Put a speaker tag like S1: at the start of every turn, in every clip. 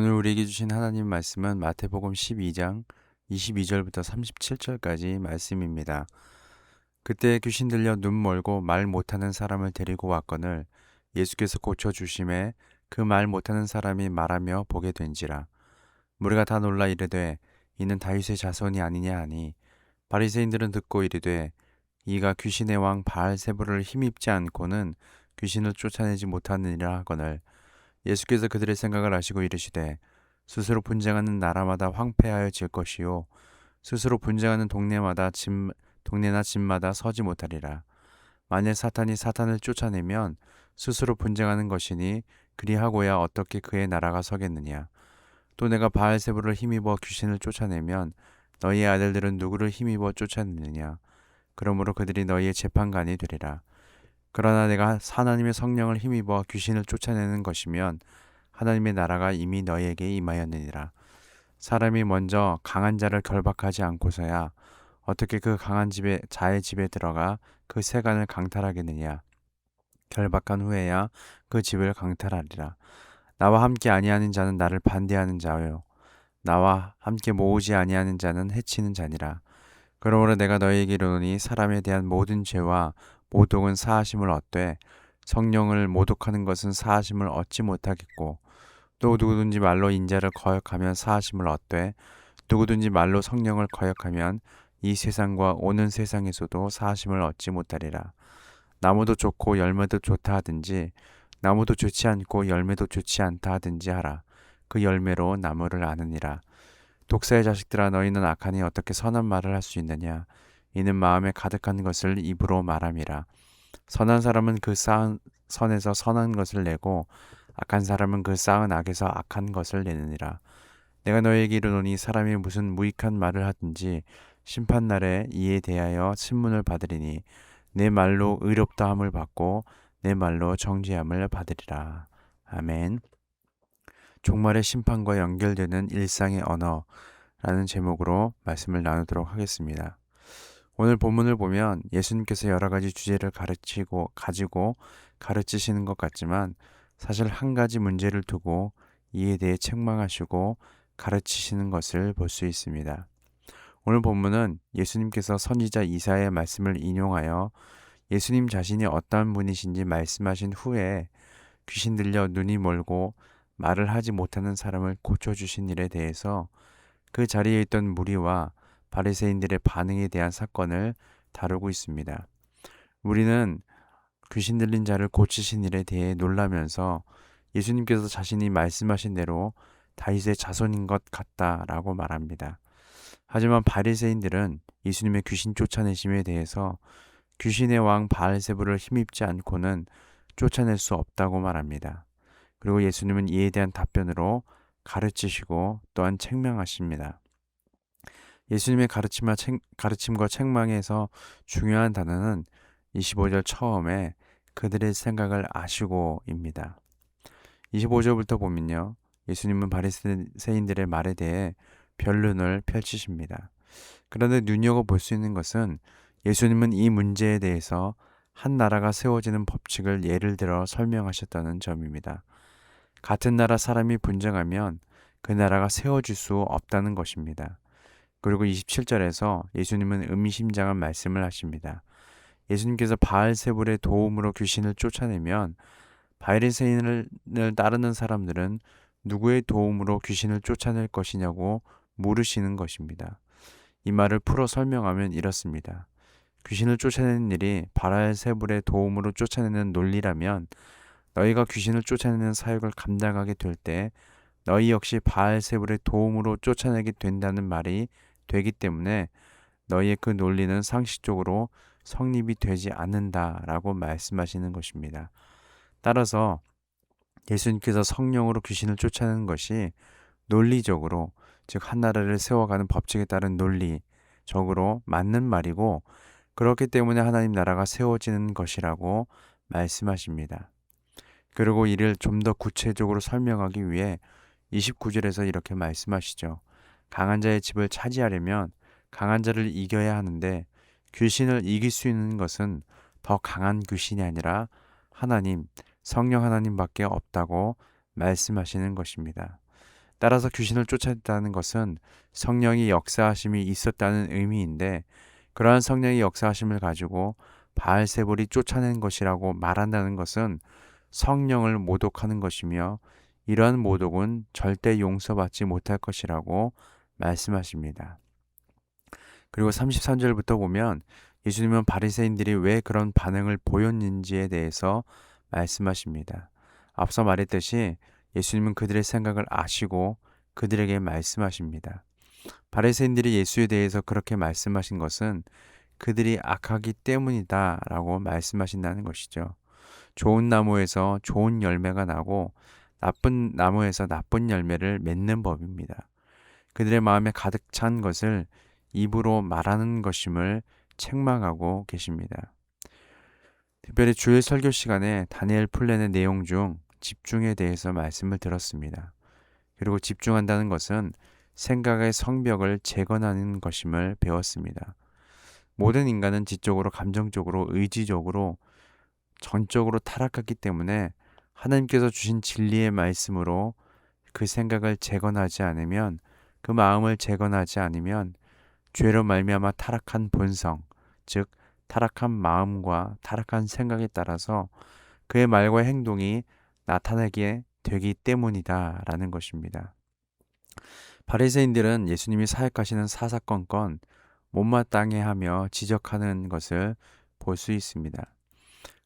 S1: 오늘 우리에게 주신 하나님 말씀은 마태복음 12장 22절부터 37절까지 말씀입니다. 그때 귀신 들려 눈 멀고 말 못하는 사람을 데리고 왔거늘 예수께서 고쳐주심에 그 말 못하는 사람이 말하며 보게 된지라. 무리가 다 놀라 이르되 이는 다윗의 자손이 아니냐 하니 바리새인들은 듣고 이르되 이가 귀신의 왕 바알세불을 힘입지 않고는 귀신을 쫓아내지 못하느니라 하거늘 예수께서 그들의 생각을 아시고 이르시되 스스로 분쟁하는 나라마다 황폐하여 질 것이요 스스로 분쟁하는 동네나 집마다 서지 못하리라. 만일 사탄이 사탄을 쫓아내면 스스로 분쟁하는 것이니 그리하고야 어떻게 그의 나라가 서겠느냐. 또 내가 바알세불을 힘입어 귀신을 쫓아내면 너희의 아들들은 누구를 힘입어 쫓아내느냐. 그러므로 그들이 너희의 재판관이 되리라. 그러나 내가 하나님의 성령을 힘입어 귀신을 쫓아내는 것이면 하나님의 나라가 이미 너희에게 임하였느니라. 사람이 먼저 강한 자를 결박하지 않고서야 어떻게 그 강한 자의 집에 들어가 그 세간을 강탈하겠느냐. 결박한 후에야 그 집을 강탈하리라. 나와 함께 아니하는 자는 나를 반대하는 자요 나와 함께 모으지 아니하는 자는 해치는 자니라. 그러므로 내가 너희에게 이르노니 사람에 대한 모든 죄와 모독은 사하심을 얻되 성령을 모독하는 것은 사하심을 얻지 못하겠고 또 누구든지 말로 인자를 거역하면 사하심을 얻되 누구든지 말로 성령을 거역하면 이 세상과 오는 세상에서도 사하심을 얻지 못하리라. 나무도 좋고 열매도 좋다 하든지 나무도 좋지 않고 열매도 좋지 않다 하든지 하라. 그 열매로 나무를 아느니라. 독사의 자식들아 너희는 악하니 어떻게 선한 말을 할 수 있느냐. 이는 마음에 가득한 것을 입으로 말함이라. 선한 사람은 그 쌓은 선에서 선한 것을 내고 악한 사람은 그 쌓은 악에서 악한 것을 내느니라. 내가 너희에게 이르노니 사람이 무슨 무익한 말을 하든지 심판날에 이에 대하여 신문을 받으리니 내 말로 의롭다함을 받고 내 말로 정죄함을 받으리라. 아멘. 종말의 심판과 연결되는 일상의 언어라는 제목으로 말씀을 나누도록 하겠습니다. 오늘 본문을 보면 예수님께서 여러 가지 주제를 가지고 가르치시는 것 같지만 사실 한 가지 문제를 두고 이에 대해 책망하시고 가르치시는 것을 볼 수 있습니다. 오늘 본문은 예수님께서 선지자 이사야의 말씀을 인용하여 예수님 자신이 어떠한 분이신지 말씀하신 후에 귀신 들려 눈이 멀고 말을 하지 못하는 사람을 고쳐주신 일에 대해서 그 자리에 있던 무리와 바리새인들의 반응에 대한 사건을 다루고 있습니다. 우리는 귀신 들린 자를 고치신 일에 대해 놀라면서 예수님께서 자신이 말씀하신 대로 다윗의 자손인 것 같다라고 말합니다. 하지만 바리새인들은 예수님의 귀신 쫓아내심에 대해서 귀신의 왕 바알세불을 힘입지 않고는 쫓아낼 수 없다고 말합니다. 그리고 예수님은 이에 대한 답변으로 가르치시고 또한 책망하십니다. 예수님의 가르침과 책망에서 중요한 단어는 25절 처음에 그들의 생각을 아시고입니다. 25절부터 보면요. 예수님은 바리새인들의 말에 대해 변론을 펼치십니다. 그런데 눈여겨볼 수 있는 것은 예수님은 이 문제에 대해서 한 나라가 세워지는 법칙을 예를 들어 설명하셨다는 점입니다. 같은 나라 사람이 분쟁하면 그 나라가 세워질 수 없다는 것입니다. 그리고 27절에서 예수님은 의미심장한 말씀을 하십니다. 예수님께서 바알세불의 도움으로 귀신을 쫓아내면 바리새인을 따르는 사람들은 누구의 도움으로 귀신을 쫓아낼 것이냐고 물으시는 것입니다. 이 말을 풀어 설명하면 이렇습니다. 귀신을 쫓아내는 일이 바알세불의 도움으로 쫓아내는 논리라면 너희가 귀신을 쫓아내는 사역을 감당하게 될 때 너희 역시 바알세불의 도움으로 쫓아내게 된다는 말이 되기 때문에 너희의 그 논리는 상식적으로 성립이 되지 않는다라고 말씀하시는 것입니다. 따라서 예수님께서 성령으로 귀신을 쫓아내는 것이 논리적으로 즉 한 나라를 세워가는 법칙에 따른 논리적으로 맞는 말이고 그렇기 때문에 하나님 나라가 세워지는 것이라고 말씀하십니다. 그리고 이를 좀 더 구체적으로 설명하기 위해 29절에서 이렇게 말씀하시죠. 강한 자의 집을 차지하려면 강한 자를 이겨야 하는데 귀신을 이길 수 있는 것은 더 강한 귀신이 아니라 성령 하나님밖에 없다고 말씀하시는 것입니다. 따라서 귀신을 쫓아냈다는 것은 성령이 역사하심이 있었다는 의미인데, 그러한 성령의 역사하심을 가지고 바알세불이 쫓아낸 것이라고 말한다는 것은 성령을 모독하는 것이며, 이러한 모독은 절대 용서받지 못할 것이라고 말씀하십니다. 그리고 33절부터 보면 예수님은 바리새인들이 왜 그런 반응을 보였는지에 대해서 말씀하십니다. 앞서 말했듯이 예수님은 그들의 생각을 아시고 그들에게 말씀하십니다. 바리새인들이 예수에 대해서 그렇게 말씀하신 것은 그들이 악하기 때문이다 라고 말씀하신다는 것이죠. 좋은 나무에서 좋은 열매가 나고 나쁜 나무에서 나쁜 열매를 맺는 법입니다. 그들의 마음에 가득 찬 것을 입으로 말하는 것임을 책망하고 계십니다. 특별히 주일 설교 시간에 다니엘 풀렌의 내용 중 집중에 대해서 말씀을 들었습니다. 그리고 집중한다는 것은 생각의 성벽을 재건하는 것임을 배웠습니다. 모든 인간은 지적으로, 감정적으로, 의지적으로, 전적으로 타락했기 때문에 하나님께서 주신 진리의 말씀으로 그 생각을 재건하지 않으면, 그 마음을 재건하지 않으면 죄로 말미암아 타락한 본성, 즉 타락한 마음과 타락한 생각에 따라서 그의 말과 행동이 나타나게 되기 때문이다라는 것입니다. 바리새인들은 예수님이 사역하시는 사사건건 못마땅해 하며 지적하는 것을 볼 수 있습니다.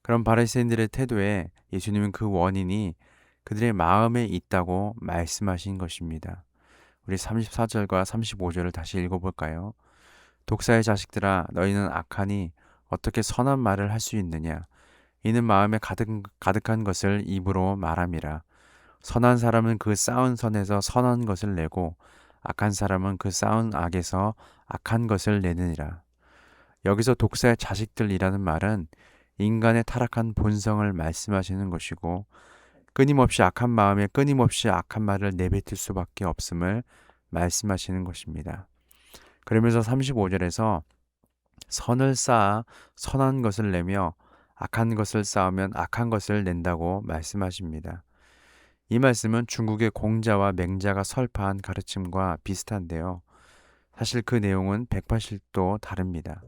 S1: 그런 바리새인들의 태도에 예수님은 그 원인이 그들의 마음에 있다고 말씀하신 것입니다. 우리 34절과 35절을 다시 읽어볼까요? 독사의 자식들아, 너희는 악하니 어떻게 선한 말을 할 수 있느냐? 이는 마음에 가득한 것을 입으로 말함이라. 선한 사람은 그 쌓은 선에서 선한 것을 내고 악한 사람은 그 쌓은 악에서 악한 것을 내느니라. 여기서 독사의 자식들이라는 말은 인간의 타락한 본성을 말씀하시는 것이고, 끊임없이 악한 마음에 끊임없이 악한 말을 내뱉을 수밖에 없음을 말씀하시는 것입니다. 그러면서 35절에서 선을 쌓아 선한 것을 내며 악한 것을 쌓으면 악한 것을 낸다고 말씀하십니다. 이 말씀은 중국의 공자와 맹자가 설파한 가르침과 비슷한데요. 사실 그 내용은 180도 다릅니다.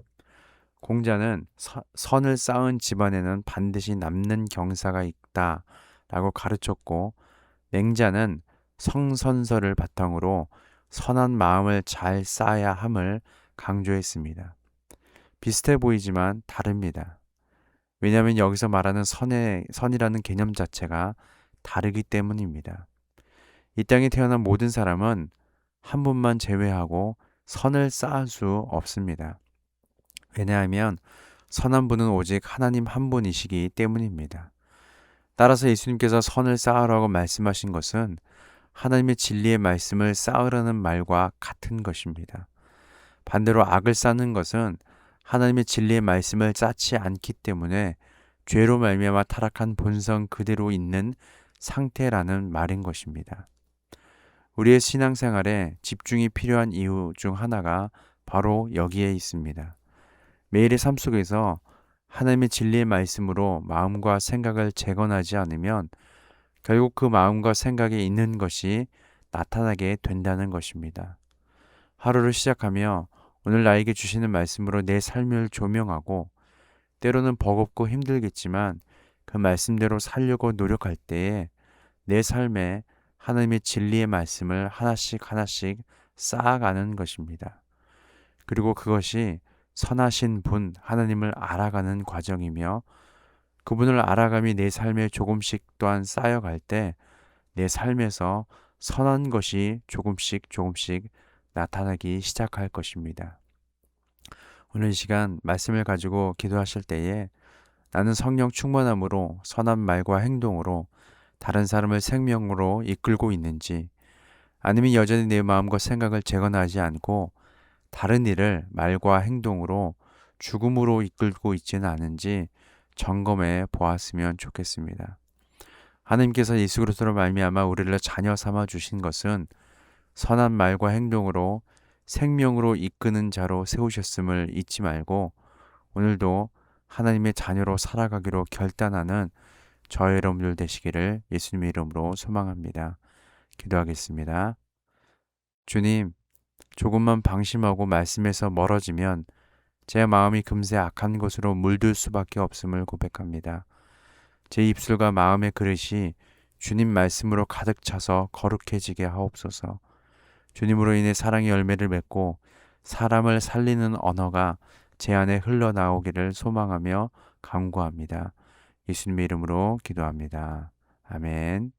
S1: 공자는 선을 쌓은 집안에는 반드시 남는 경사가 있다라고 가르쳤고, 맹자는 성선설을 바탕으로 선한 마음을 잘 쌓아야 함을 강조했습니다. 비슷해 보이지만 다릅니다. 왜냐하면 여기서 말하는 선이라는 개념 자체가 다르기 때문입니다. 이 땅에 태어난 모든 사람은 한 분만 제외하고 선을 쌓을 수 없습니다. 왜냐하면 선한 분은 오직 하나님 한 분이시기 때문입니다. 따라서 예수님께서 선을 쌓으라고 말씀하신 것은 하나님의 진리의 말씀을 쌓으라는 말과 같은 것입니다. 반대로 악을 쌓는 것은 하나님의 진리의 말씀을 쌓지 않기 때문에 죄로 말미암아 타락한 본성 그대로 있는 상태라는 말인 것입니다. 우리의 신앙생활에 집중이 필요한 이유 중 하나가 바로 여기에 있습니다. 매일의 삶 속에서 하나님의 진리의 말씀으로 마음과 생각을 재건하지 않으면 결국 그 마음과 생각에 있는 것이 나타나게 된다는 것입니다. 하루를 시작하며 오늘 나에게 주시는 말씀으로 내 삶을 조명하고, 때로는 버겁고 힘들겠지만 그 말씀대로 살려고 노력할 때에 내 삶에 하나님의 진리의 말씀을 하나씩 하나씩 쌓아가는 것입니다. 그리고 그것이 선하신 분 하나님을 알아가는 과정이며, 그분을 알아감이 내 삶에 조금씩 또한 쌓여갈 때 내 삶에서 선한 것이 조금씩 조금씩 나타나기 시작할 것입니다. 오늘 이 시간 말씀을 가지고 기도하실 때에 나는 성령 충만함으로 선한 말과 행동으로 다른 사람을 생명으로 이끌고 있는지, 아니면 여전히 내 마음과 생각을 재건하지 않고 다른 일을 말과 행동으로 죽음으로 이끌고 있지는 않은지 점검해 보았으면 좋겠습니다. 하나님께서 예수 그리스도로 말미암아 우리를 자녀 삼아 주신 것은 선한 말과 행동으로 생명으로 이끄는 자로 세우셨음을 잊지 말고, 오늘도 하나님의 자녀로 살아가기로 결단하는 저의 여러분들 되시기를 예수님의 이름으로 소망합니다. 기도하겠습니다. 주님, 조금만 방심하고 말씀에서 멀어지면 제 마음이 금세 악한 것으로 물들 수밖에 없음을 고백합니다. 제 입술과 마음의 그릇이 주님 말씀으로 가득 차서 거룩해지게 하옵소서. 주님으로 인해 사랑의 열매를 맺고 사람을 살리는 언어가 제 안에 흘러나오기를 소망하며 간구합니다. 예수님의 이름으로 기도합니다. 아멘.